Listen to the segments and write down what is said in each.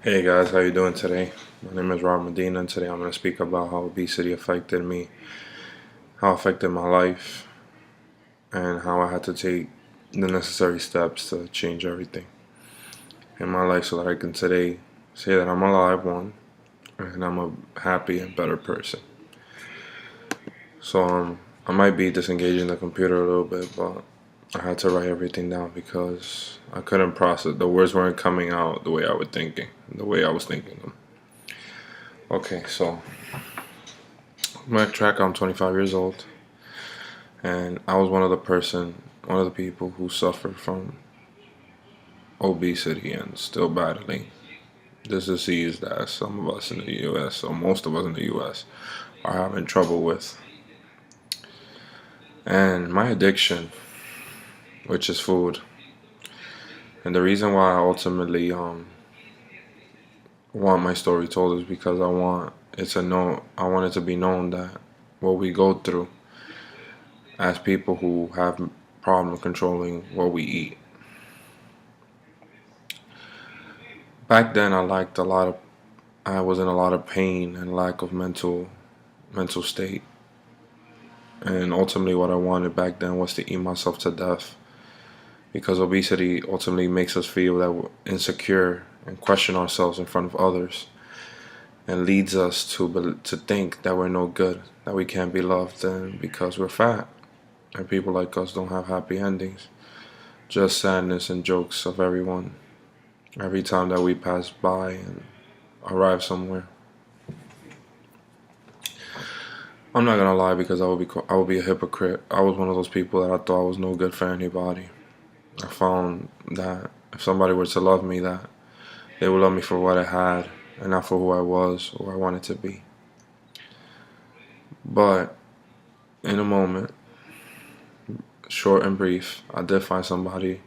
Hey guys, how you doing today? My name is Rob Medina, and today I'm going to speak about how obesity affected me, how it affected my life, and how I had to take the necessary steps to change everything in my life so that I can today say that I'm alive, one, and I'm a happy and better person. So I might be disengaging the computer a little bit, but I had to write everything down because I couldn't process. The words weren't coming out the way the way I was thinking them. Okay, so backtrack. I'm 25 years old, and I was one of the people who suffered from obesity and still battling this disease that some of us in the U.S. or most of us in the U.S. are having trouble with. And my addiction, which is food, and the reason why I ultimately want my story told is because I want it to be known that what we go through as people who have problem controlling what we eat. Back then, I was in a lot of pain and lack of mental state. And ultimately, what I wanted back then was to eat myself to death because obesity ultimately makes us feel that we're insecure and question ourselves in front of others, and leads us to think that we're no good, that we can't be loved, and because we're fat, and people like us don't have happy endings, just sadness and jokes of everyone every time that we pass by and arrive somewhere. I'm not gonna lie because I would be a hypocrite. I was one of those people that I thought I was no good for anybody. I found that if somebody were to love me, that they would love me for what I had and not for who I was or I wanted to be. But in a moment, short and brief, I did find somebody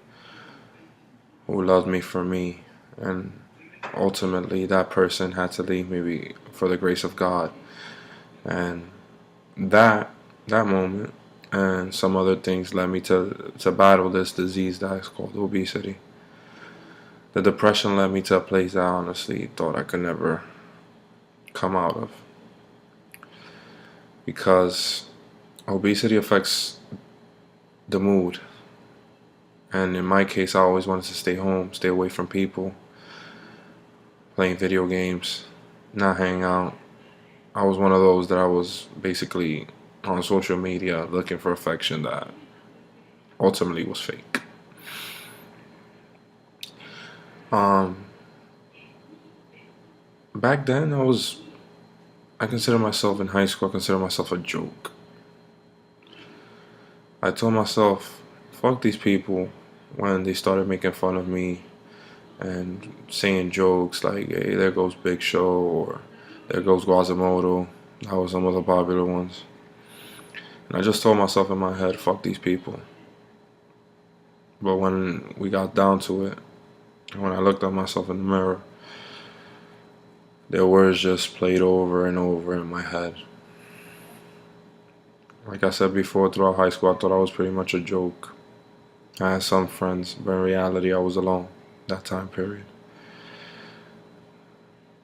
who loved me for me, and ultimately that person had to leave me for the grace of God. And that that moment and some other things led me to battle this disease that is called obesity. The depression led me to a place that I honestly thought I could never come out of because obesity affects the mood. And in my case, I always wanted to stay home, stay away from people, playing video games, not hang out. I was one of those that I was basically on social media looking for affection that ultimately was fake. Um, Back then, I consider myself in high school, I consider myself a joke. I told myself, fuck these people when they started making fun of me and saying jokes like, hey, there goes Big Show or there goes Guazamoto. That was some of the popular ones. And I just told myself in my head, fuck these people. But when we got down to it, and when I looked at myself in the mirror, their words just played over and over in my head. Like I said before, throughout high school, I thought I was pretty much a joke. I had some friends, but in reality, I was alone that time period.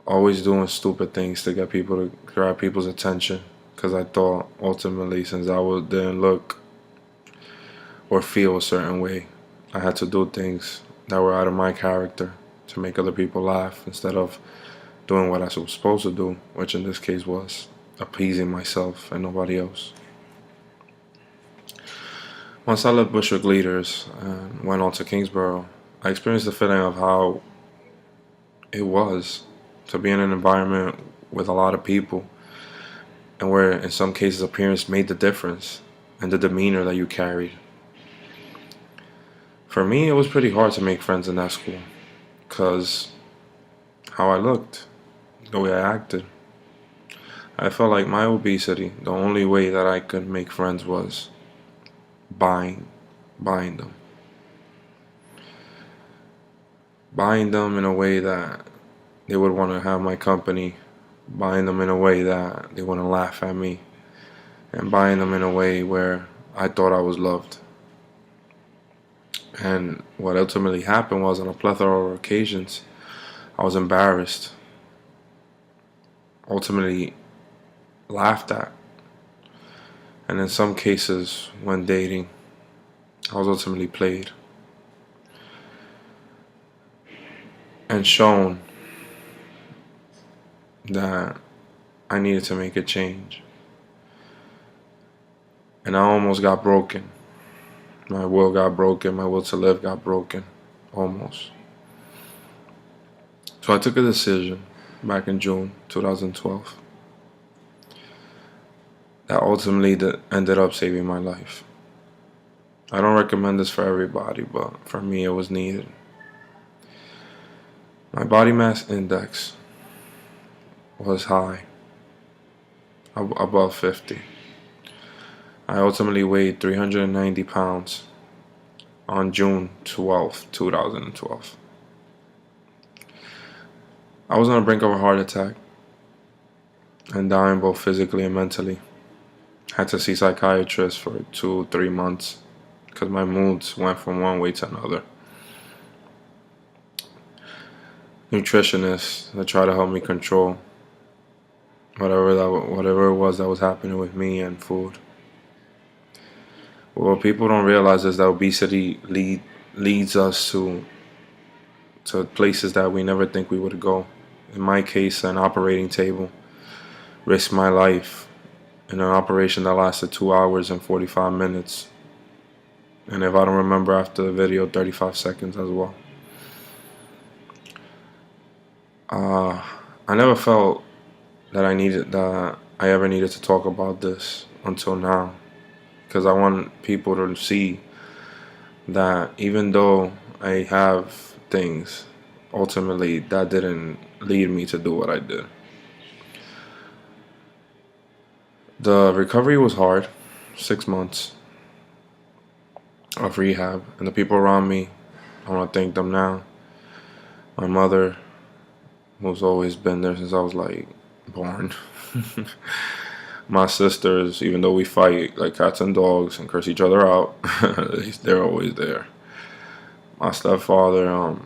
Always doing stupid things to get people to grab people's attention, because I thought ultimately, since didn't look or feel a certain way, I had to do things that were out of my character to make other people laugh instead of doing what I was supposed to do, which in this case was appeasing myself and nobody else. Once I left Bushwick Leaders and went on to Kingsborough, I experienced the feeling of how it was to be in an environment with a lot of people, and where in some cases appearance made the difference and the demeanor that you carried. For me, it was pretty hard to make friends in that school because how I looked, the way I acted. I felt like my obesity, the only way that I could make friends was buying, buying them. Buying them in a way that they would want to have my company, buying them in a way that they want to laugh at me, and buying them in a way where I thought I was loved. And what ultimately happened was, on a plethora of occasions, I was embarrassed, ultimately laughed at, and in some cases, when dating, I was ultimately played and shown that I needed to make a change. And I almost got broken. My will got broken. My will to live got broken. Almost. So I took a decision back in June 2012 that ultimately ended up saving my life. I don't recommend this for everybody, but for me it was needed. My body mass index was high, above 50. I ultimately weighed 390 pounds on June 12th, 2012. I was on the brink of a heart attack and dying both physically and mentally. Had to see psychiatrists for 2-3 months because my moods went from one way to another. Nutritionists that try to help me control whatever it was that was happening with me and food. What people don't realize is that obesity leads us to places that we never think we would go. In my case, an operating table. Risked my life in an operation that lasted 2 hours and 45 minutes. And if I don't remember after the video, 35 seconds as well. I never felt that I ever needed to talk about this until now. Because I want people to see that even though I have things, ultimately that didn't lead me to do what I did. The recovery was hard, 6 months of rehab, and the people around me, I want to thank them now. My mother, who's always been there since I was like born. My sisters, even though we fight like cats and dogs and curse each other out, they're always there. My stepfather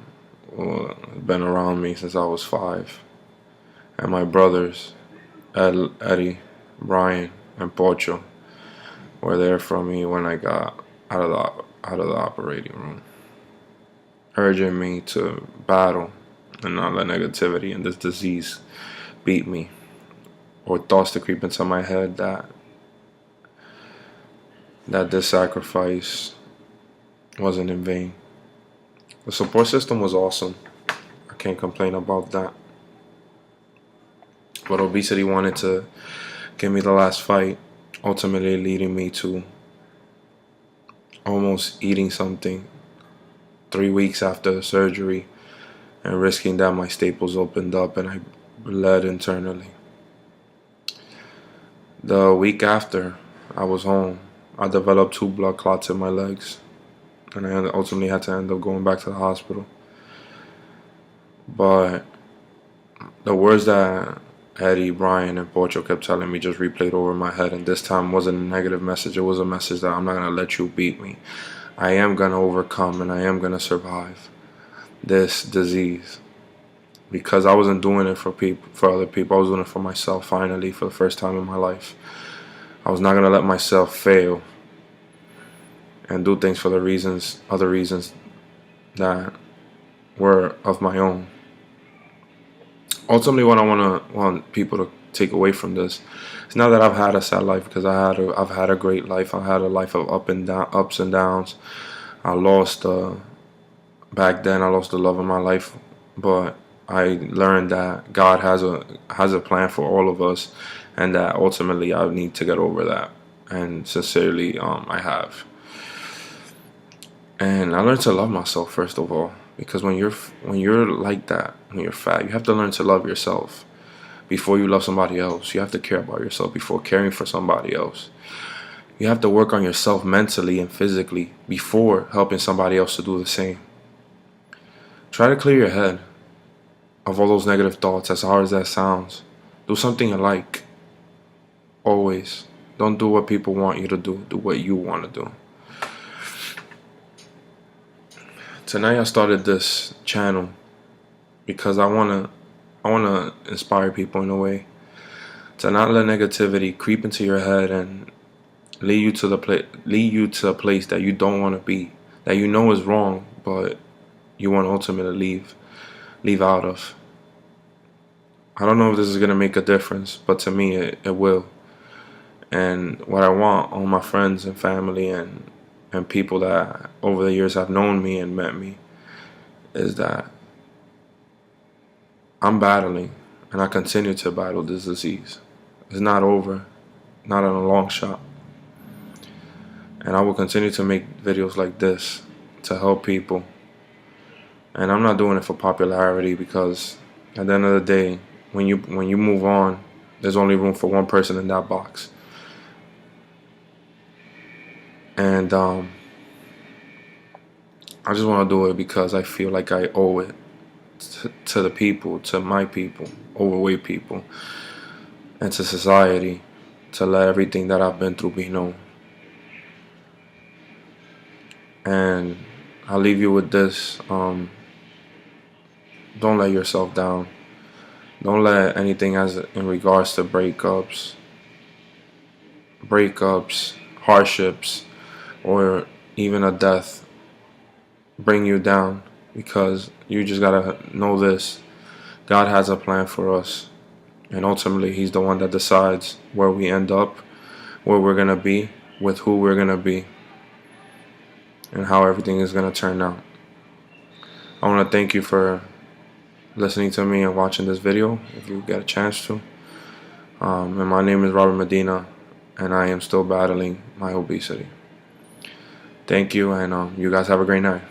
been around me since I was 5, and my brothers, Eddie, Brian, and Pocho, were there for me when I got out of the operating room, urging me to battle and not let negativity and this disease beat me, or thoughts to creep into my head that this sacrifice wasn't in vain. The support system was awesome. I can't complain about that. But obesity wanted to give me the last fight, ultimately leading me to almost eating something 3 weeks after the surgery and risking that my staples opened up and I bled internally. The week after I was home, I developed 2 blood clots in my legs, and I ultimately had to end up going back to the hospital. But the words that Eddie, Brian, and Pocho kept telling me just replayed over my head, and this time wasn't a negative message. It was a message that I'm not going to let you beat me. I am going to overcome and I am going to survive this disease. Because I wasn't doing it for other people. I was doing it for myself finally, for the first time in my life. I was not going to let myself fail and do things for other reasons that were of my own. Ultimately, what I want people to take away from this is not that I've had a sad life, because I've had a great life. I've had a life of ups and downs. I lost back then. I lost the love of my life, but I learned that God has a plan for all of us, and that ultimately I need to get over that. And sincerely, I have. And I learned to love myself first of all, because when you're like that, when you're fat, you have to learn to love yourself before you love somebody else. You have to care about yourself before caring for somebody else. You have to work on yourself mentally and physically before helping somebody else to do the same. Try to clear your head of all those negative thoughts, as hard as that sounds. Do something you like. Always. Don't do what people want you to do. Do what you want to do. Tonight I started this channel because I wanna inspire people in a way to not let negativity creep into your head and lead you to a place that you don't want to be, that you know is wrong, but you want to ultimately leave out of. I don't know if this is gonna make a difference, but to me it will. And what I want all my friends and family and people that over the years have known me and met me is that I'm battling and I continue to battle this disease. It's not over, not on a long shot. And I will continue to make videos like this to help people. And I'm not doing it for popularity, because at the end of the day, when you move on, there's only room for one person in that box. And I just want to do it because I feel like I owe it to the people, to my people, overweight people, and to society, to let everything that I've been through be known. And I'll leave you with this. Don't let yourself down. Don't let anything as in regards to breakups, hardships, or even a death bring you down, because you just gotta know this: God has a plan for us, and ultimately He's the one that decides where we end up, where we're gonna be, with who we're gonna be, and how everything is gonna turn out. I want to thank you for listening to me and watching this video, if you get a chance to. And my name is Robert Medina, and I am still battling my obesity. Thank you, and you guys have a great night.